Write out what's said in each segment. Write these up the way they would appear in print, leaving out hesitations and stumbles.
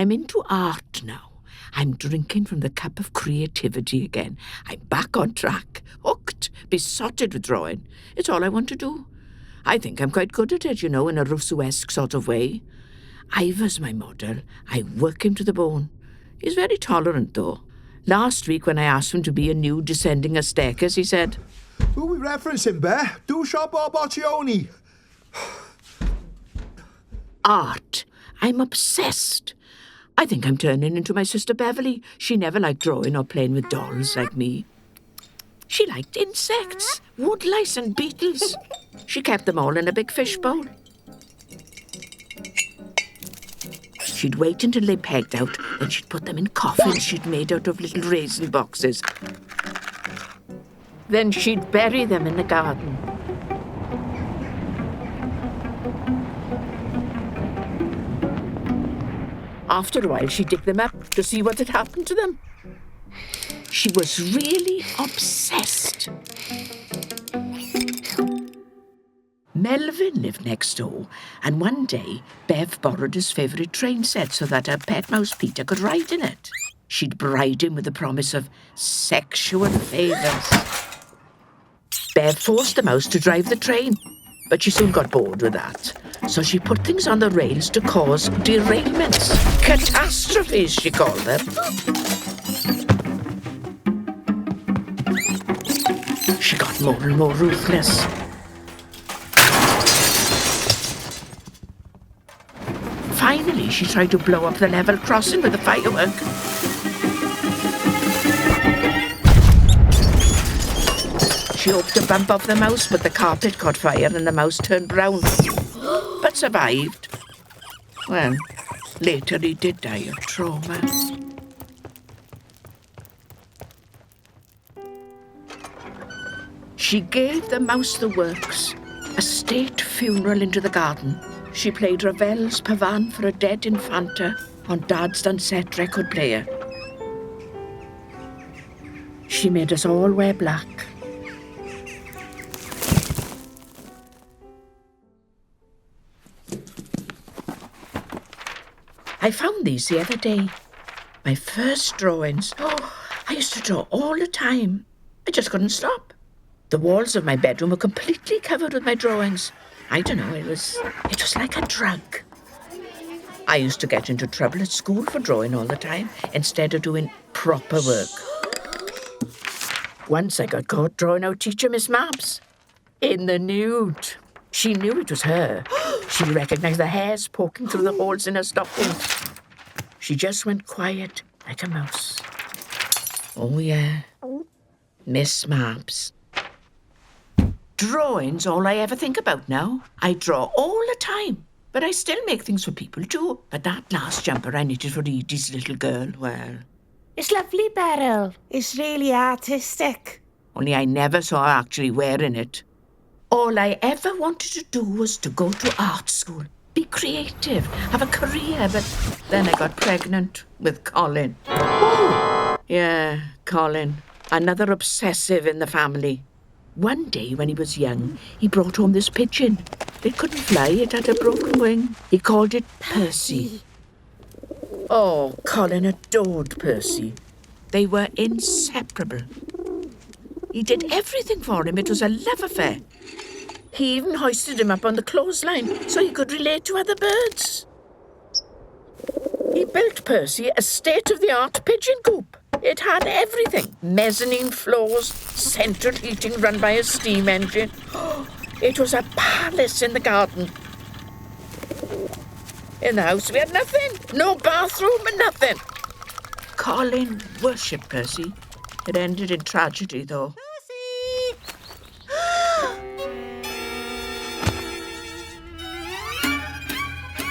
I'm into art now. I'm drinking from the cup of creativity again. I'm back on track, hooked, besotted with drawing. It's all I want to do. I think I'm quite good at it, in a Rousseau-esque sort of way. Ivor's my model. I work him to the bone. He's very tolerant, though. Last week, when I asked him to be a nude descending a staircase, he said, Who are we referencing, Bear? Duchamp or Boccioni? Art. I'm obsessed. I think I'm turning into my sister Beverly. She never liked drawing or playing with dolls like me. She liked insects, woodlice and beetles. She kept them all in a big fishbowl. She'd wait until they pegged out, then she'd put them in coffins she'd made out of little raisin boxes. Then she'd bury them in the garden. After a while, she'd dig them up to see what had happened to them. She was really obsessed. Melvin lived next door, and one day, Bev borrowed his favourite train set so that her pet mouse Peter could ride in it. She'd bribed him with the promise of sexual favours. Bev forced the mouse to drive the train, but she soon got bored with that. So she put things on the rails to cause derailments. Catastrophes, she called them. She got more and more ruthless. Finally, she tried to blow up the level crossing with a firework. She hoped to bump off the mouse, but the carpet caught fire and the mouse turned brown. But survived. Well, later he did die of trauma. She gave the mouse the works, a state funeral into the garden. She played Ravel's Pavane for a dead Infanta on Dad's Dunset record player. She made us all wear black. I found these the other day. My first drawings. Oh, I used to draw all the time. I just couldn't stop. The walls of my bedroom were completely covered with my drawings. I don't know, it was like a drug. I used to get into trouble at school for drawing all the time instead of doing proper work. Once I got caught drawing out teacher Miss Mabs in the nude. She knew it was her. She recognised the hairs poking through the holes in her stockings. She just went quiet like a mouse. Oh, yeah. Miss Mabs. Drawing's all I ever think about now. I draw all the time, but I still make things for people too. But that last jumper I knitted for Edie's little girl, well... It's lovely, Beryl. It's really artistic. Only I never saw her actually wearing it. All I ever wanted to do was to go to art school, be creative, have a career, but then I got pregnant with Colin. Oh! Yeah, Colin. Another obsessive in the family. One day when he was young, he brought home this pigeon. It couldn't fly, it had a broken wing. He called it Percy. Oh, Colin adored Percy. They were inseparable. He did everything for him. It was a love affair. He even hoisted him up on the clothesline so he could relate to other birds. He built Percy a state-of-the-art pigeon coop. It had everything. Mezzanine floors, central heating run by a steam engine. It was a palace in the garden. In the house we had nothing. No bathroom and nothing. Colin worshipped Percy. It ended in tragedy, though.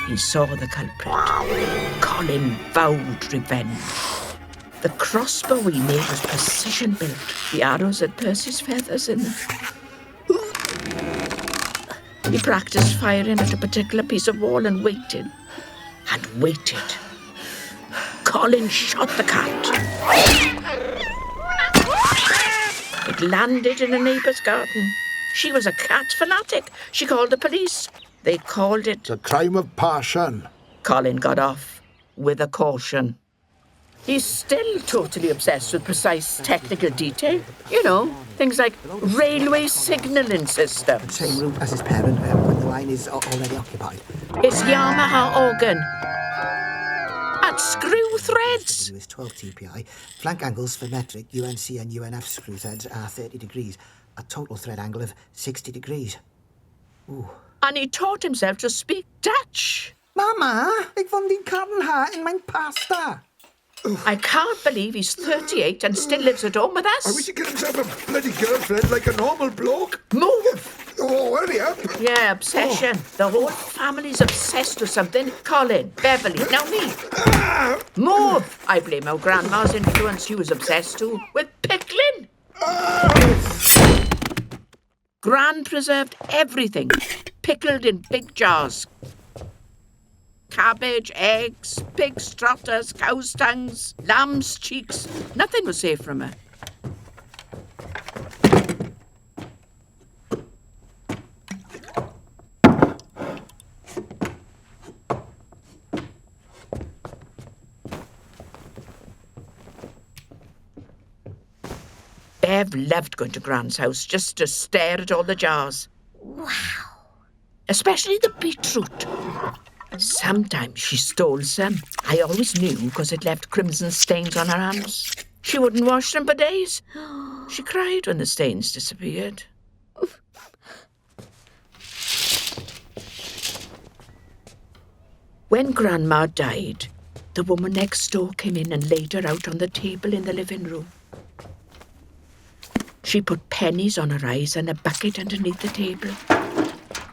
He saw the culprit. Colin vowed revenge. The crossbow he made was precision built. The arrows had Percy's feathers in them. He practiced firing at a particular piece of wall and waited. And waited. Colin shot the cat. It landed in a neighbour's garden. She was a cat fanatic. She called the police. They called it... It's a crime of passion. Colin got off. with a caution. He's still totally obsessed with precise technical detail. You know, things like railway signalling systems. Same route as his parent when the line is already occupied. His Yamaha organ. And screw threads. With 12 TPI. Flank angles for metric, UNC and UNF screw threads are 30 degrees. A total thread angle of 60 degrees. Ooh. And he taught himself to speak Dutch. Mama, ik vond die kartenhaar in mijn pasta. I can't believe he's 38 and still lives at home with us. I wish he'd get himself a bloody girlfriend like a normal bloke. Move! Oh, hurry up. Yeah, obsession. The whole family's obsessed with something. Colin, Beverly, now me. Move! I blame how Grandma's influence she was obsessed to with pickling. Gran preserved everything, pickled in big jars. Cabbage, eggs, pig's trotters, cow's tongues, lamb's cheeks. Nothing was safe from her. Bev loved going to Gran's house just to stare at all the jars. Wow. Especially the beetroot. Sometimes she stole some. I always knew because it left crimson stains on her hands. She wouldn't wash them for days. She cried when the stains disappeared. When Grandma died, the woman next door came in and laid her out on the table in the living room. She put pennies on her eyes and a bucket underneath the table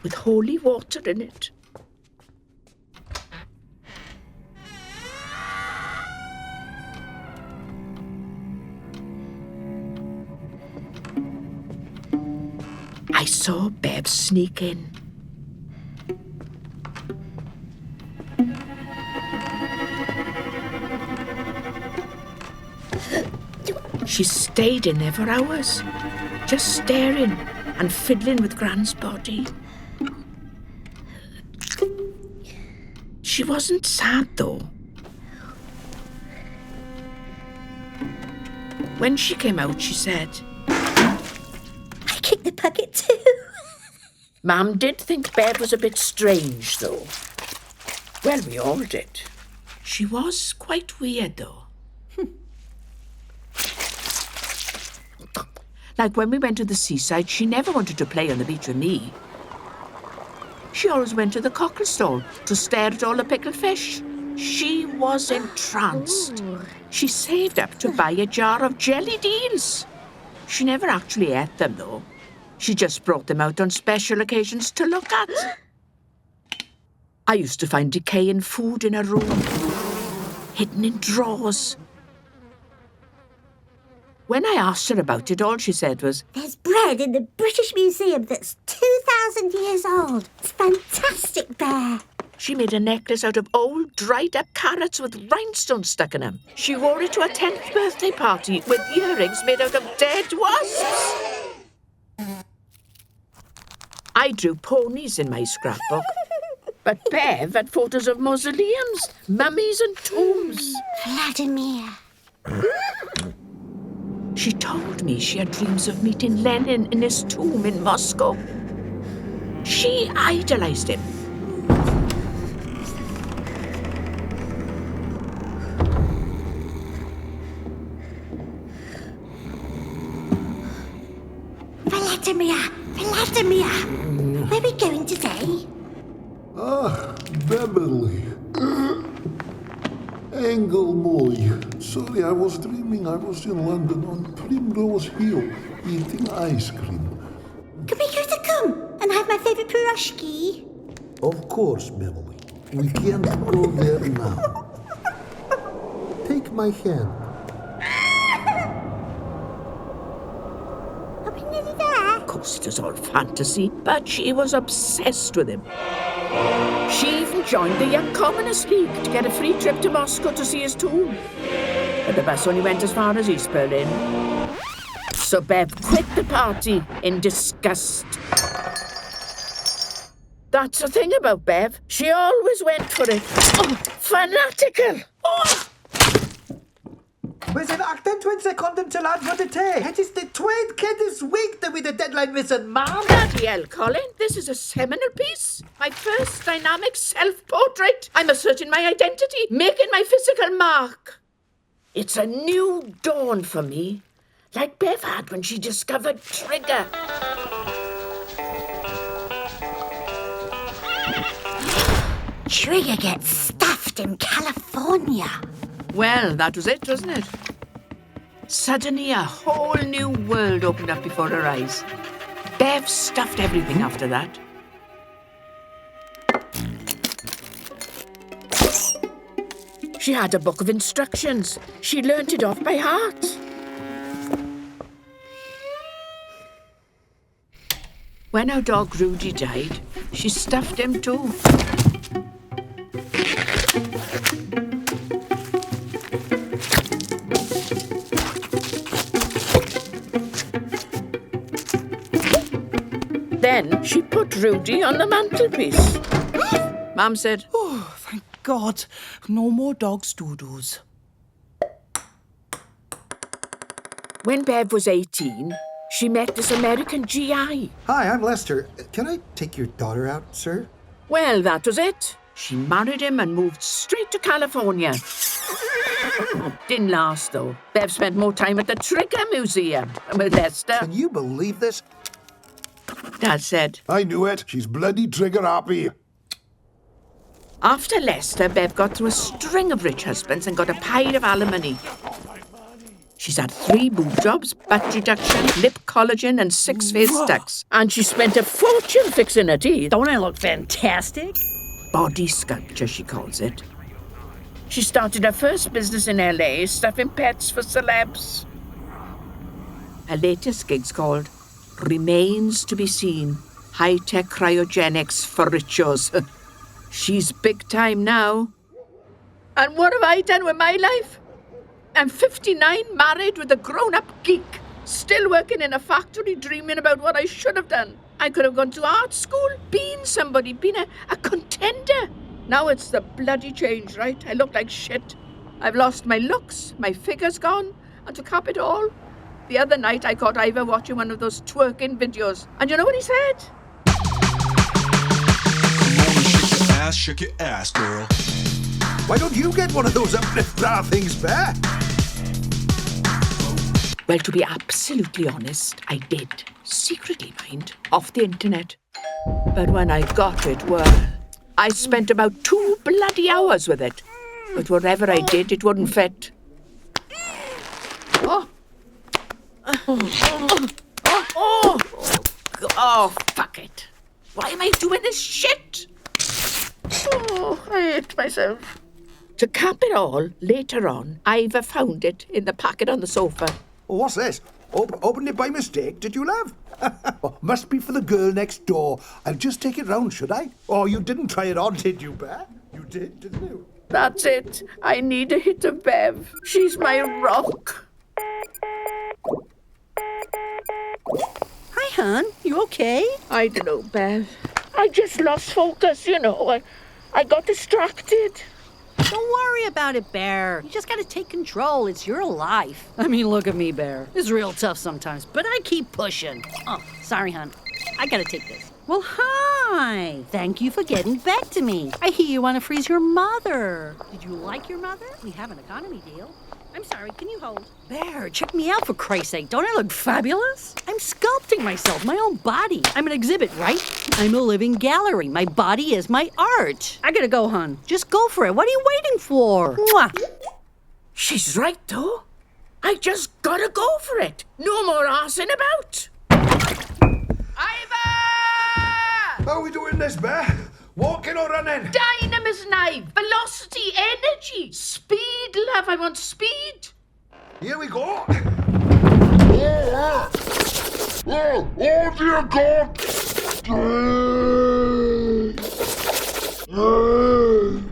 with holy water in it. I saw Bev sneak in. She stayed in there for hours, just staring and fiddling with Gran's body. She wasn't sad, though. When she came out, she said, I kicked the bucket too. Mum did think Bev was a bit strange, though. Well, we all did. She was quite weird, though. Like when we went to the seaside, she never wanted to play on the beach with me. She always went to the cockle stall to stare at all the pickled fish. She was entranced. She saved up to buy a jar of jelly deals. She never actually ate them, though. She just brought them out on special occasions to look at. I used to find decaying food in her room, hidden in drawers. When I asked her about it, all she said was, There's bread in the British Museum that's 2,000 years old. It's fantastic, Bear. She made a necklace out of old, dried-up carrots with rhinestones stuck in them. She wore it to her 10th birthday party with earrings made out of dead wasps. I drew ponies in my scrapbook, but Bev had photos of mausoleums, mummies and tombs. Vladimir. She told me she had dreams of meeting Lenin in his tomb in Moscow. She idolized him. Vladimir, where are we going today? Ah, Beverly. Engelmoy. Sorry, I was dreaming I was in London on Primrose Hill eating ice cream. Can we go to Cum and have my favourite piroshki? Of course, Beverly. We can't go there now. Take my hand. Are we nearly there? Of course, it was all fantasy, but she was obsessed with him. She even joined the Young Communist League to get a free trip to Moscow to see his tomb. But the bus only went as far as East Berlin. So Bev quit the party in disgust. That's the thing about Bev. She always went for it. Oh, fanatical. Oh. Where's an acting twin secondum to land for the day? It is the twin kid this week that with the deadline missing, ma'am. Bloody hell, Colin. This is a seminal piece. My first dynamic self-portrait. I'm asserting my identity, making my physical mark. It's a new dawn for me, like Bev had when she discovered Trigger. Trigger gets stuffed in California. Well, that was it, wasn't it? Suddenly a whole new world opened up before her eyes. Bev stuffed everything after that. She had a book of instructions. She learnt it off by heart. When our dog Rudy died, she stuffed him too. Then she put Rudy on the mantelpiece. Mum said, Oh, thank God. No more dog's doo-doos. when Bev was 18, she met this American GI. Hi, I'm Lester. Can I take your daughter out, sir? Well, that was it. She married him and moved straight to California. Didn't last, though. Bev spent more time at the Trigger Museum with Lester. Can you believe this? Dad said, I knew it. She's bloody trigger happy. after Lester, Bev got through a string of rich husbands and got a pile of alimony. She's had 3 boob jobs, butt reduction, lip collagen and 6 face tucks. And she spent a fortune fixing her teeth. Don't I look fantastic? Body sculpture, she calls it. She started her first business in LA, stuffing pets for celebs. Her latest gig's called Remains to be Seen, High-Tech Cryogenics for Richos. She's big time now. And what have I done with my life? I'm 59, married with a grown-up geek, still working in a factory, dreaming about what I should have done. I could have gone to art school, been somebody, been a contender. Now it's the bloody change, right? I look like shit. I've lost my looks, my figure's gone, and to cap it all, the other night I caught Ivor watching one of those twerking videos. And you know what he said? Shake your ass, girl. Why don't you get one of those uplift bra things, Bear? Well, to be absolutely honest, I did. Secretly, mind, off the internet. But when I got it, well, I spent about 2 bloody hours with it. But whatever I did, it wouldn't fit. Oh, fuck it. Why am I doing this shit? Oh, I hate myself. To cap it all, later on, Ivor found it in the packet on the sofa. Oh, what's this? Opened it by mistake, did you, love? Oh, must be for the girl next door. I'll just take it round, should I? Oh, you didn't try it on, did you, Bear? You did, didn't you? That's it. I need a hit of Bev. She's my rock. Hi, hon. You okay? I don't know, Bev. I just lost focus, you know. I got distracted. Don't worry about it, Bear. You just gotta take control. It's your life. I mean, look at me, Bear. It's real tough sometimes, but I keep pushing. Oh, sorry, hon. I gotta take this. Well, hi. Thank you for getting back to me. I hear you want to freeze your mother. Did you like your mother? We have an economy deal. I'm sorry, can you hold? Bear, check me out for Christ's sake. Don't I look fabulous? I'm sculpting myself, my own body. I'm an exhibit, right? I'm a living gallery. My body is my art. I gotta go, hon. Just go for it. What are you waiting for? Mwah. She's right, though. I just gotta go for it. No more arsing about. Ivor! How are we doing this, Bear? Walking or running? Dynamis knife, velocity, energy, speed, love. I want speed. Here we go. Oh, dear God! Oh!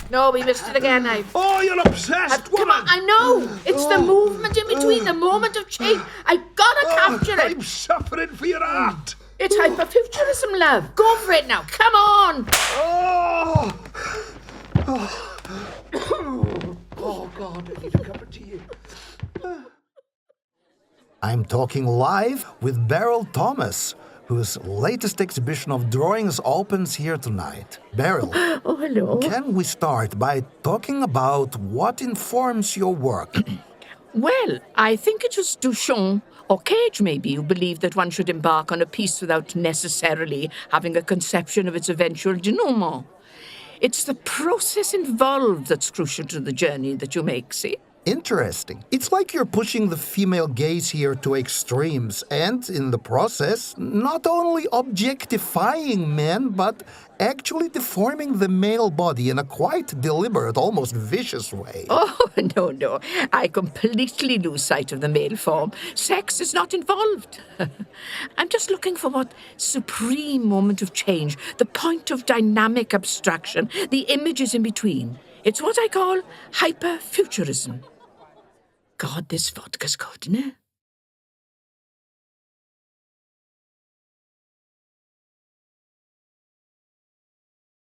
No, we missed it again, Ive. Oh, you're obsessed, Come woman! on, I know. It's the movement in between, the moment of change. I gotta capture it. I'm suffering for your art. It's hyperfuturism, love. Go for it now. Come on. Oh, God, I need a cup of tea. I'm talking live with Beryl Thomas, whose latest exhibition of drawings opens here tonight. Beryl, Oh, hello. can we start by talking about what informs your work? Well, I think it was Duchamp or Cage, maybe, who believed that one should embark on a piece without necessarily having a conception of its eventual denouement. It's the process involved that's crucial to the journey that you make, see? Interesting. It's like you're pushing the female gaze here to extremes and, in the process, not only objectifying men, but actually deforming the male body in a quite deliberate, almost vicious way. Oh, no. I completely lose sight of the male form. Sex is not involved. I'm just looking for what supreme moment of change, the point of dynamic abstraction, the images in between. It's what I call hyperfuturism. God, this vodka's good, isn't it?